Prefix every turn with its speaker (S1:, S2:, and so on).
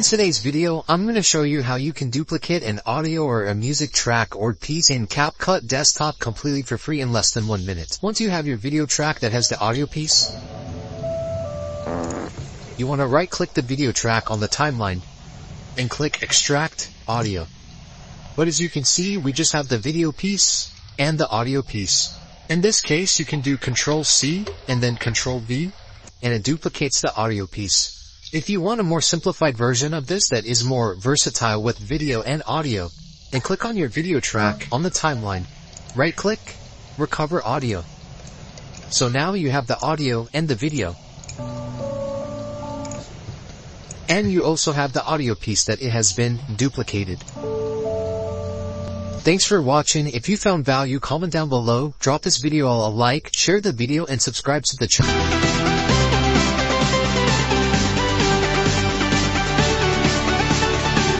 S1: In today's video, I'm going to show you how you can duplicate an audio or a music track or piece in Capcut desktop completely for free in less than 1 minute. Once you have your video track that has the audio piece, you want to right-click the video track on the timeline and click Extract Audio. But as you can see, we just have the video piece and the audio piece. In this case, you can do Ctrl-C and then Ctrl-V, and it duplicates the audio piece. If you want a more simplified version of this that is more versatile with video and audio, then click on your video track on the timeline. Right-click, Recover Audio. So now you have the audio and the video. And you also have the audio piece that it has been duplicated. Thanks for watching. If you found value, comment down below, drop this video a like, share the video and subscribe to the channel.